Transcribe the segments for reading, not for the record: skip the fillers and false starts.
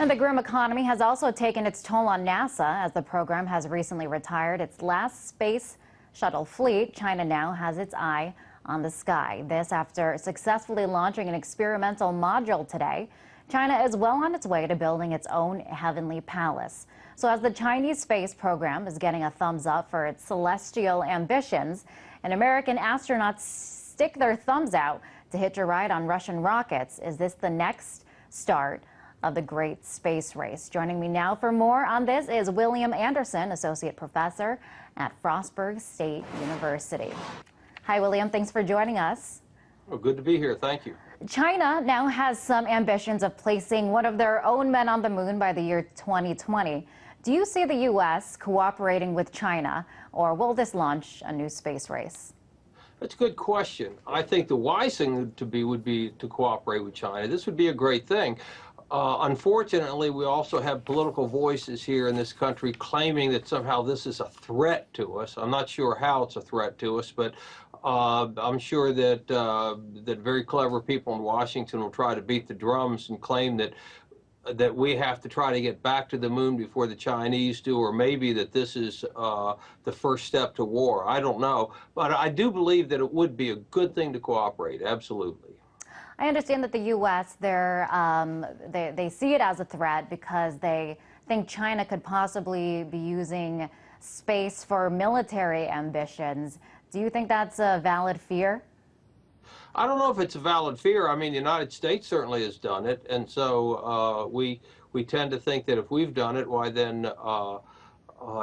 And the grim economy has also taken its toll on NASA as the program has recently retired its last space shuttle fleet. China now has its eye on the sky. This after successfully launching an experimental module today. China is well on its way to building its own heavenly palace. So as the Chinese space program is getting a thumbs up for its celestial ambitions, and American astronauts stick their thumbs out to hitch a ride on Russian rockets, is this the next start of the great space race? Joining me now for more on this is William Anderson, Associate Professor at Frostburg State University. Hi, William. Thanks for joining us. Well, good to be here. Thank you. China now has some ambitions of placing one of their own men on the moon by the year 2020. Do you see the U.S. cooperating with China, or will this launch a new space race? That's a good question. I think the wise thing would be to cooperate with China. This would be a great thing. Unfortunately, we also have political voices here in this country claiming that somehow this is a threat to us. I'm not sure how it's a threat to us, but I'm sure that that very clever people in Washington will try to beat the drums and claim that we have to try to get back to the moon before the Chinese do, or maybe that this is the first step to war. I don't know, but I do believe that it would be a good thing to cooperate, absolutely. I understand that the U.S., they see it as a threat because they think China could possibly be using space for military ambitions. Do you think that's a valid fear? I don't know if it's a valid fear. I mean, the United States certainly has done it, and so we tend to think that if we've done it, why then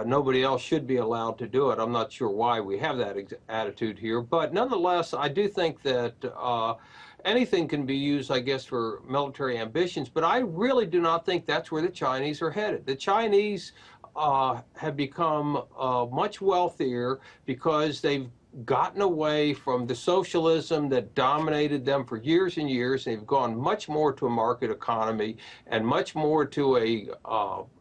nobody else should be allowed to do it. I'm not sure why we have that attitude here, but nonetheless, I do think that anything can be used, I guess, for military ambitions, but I really do not think that's where the Chinese are headed. The Chinese have become much wealthier because they've gotten away from the socialism that dominated them for years and years. They've gone much more to a market economy and much more to an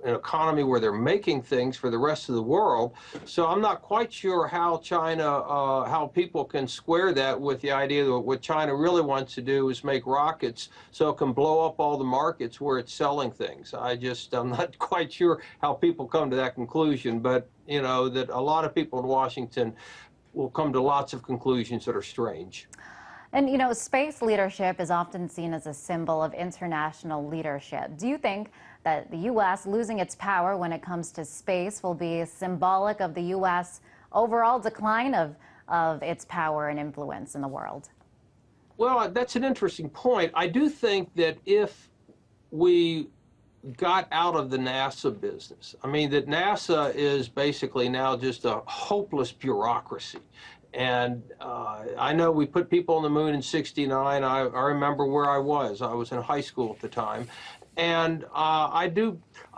economy where they're making things for the rest of the world. So I'm not quite sure how how people can square that with the idea that what China really wants to do is make rockets so it can blow up all the markets where it's selling things. I'm not quite sure how people come to that conclusion, but you know that a lot of people in Washington will come to lots of conclusions that are strange. And, you know, space leadership is often seen as a symbol of international leadership. Do you think that the U.S. losing its power when it comes to space will be symbolic of the U.S. overall decline of its power and influence in the world? Well, that's an interesting point. I do think that if we got out of the NASA business. I mean, that NASA is basically now just a hopeless bureaucracy. And I know we put people on the moon in '69. I remember where I was. I was in high school at the time. And I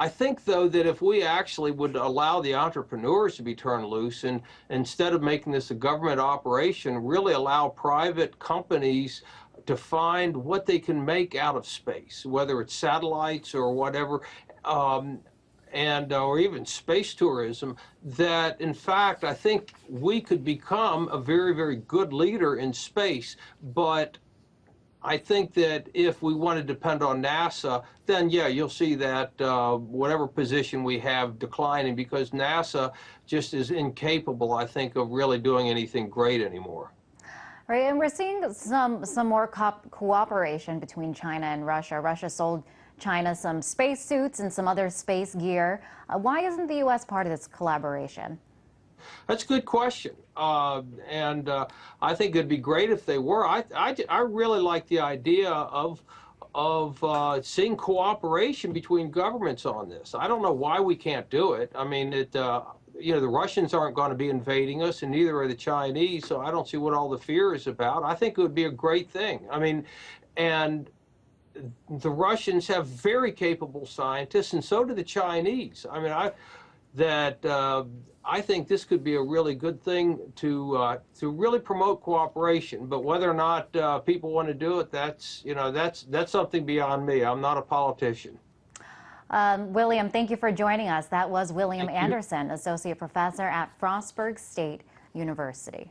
think, though, that if we actually would allow the entrepreneurs to be turned loose and instead of making this a government operation, really allow private companies to find what they can make out of space, whether it's satellites or whatever, or even space tourism, that in fact I think we could become a very, very good leader in space. But I think that if we want to depend on NASA, then yeah, you'll see that whatever position we have declining, because NASA just is incapable, I think, of really doing anything great anymore. Right, and we're seeing some more cooperation between China and Russia. Russia sold China some space suits and some other space gear. Why isn't the U.S. part of this collaboration? That's a good question, and I think it'd be great if they were. I really like the idea of seeing cooperation between governments on this. I don't know why we can't do it. I mean, you know, the Russians aren't going to be invading us, and neither are the Chinese, so I don't see what all the fear is about. I think it would be a great thing. I mean, and the Russians have very capable scientists, and so do the Chinese. I mean, I think this could be a really good thing to really promote cooperation. But whether or not people want to do it, that's something beyond me. I'm not a politician. William, thank you for joining us. That was William Anderson, Associate Professor at Frostburg State University.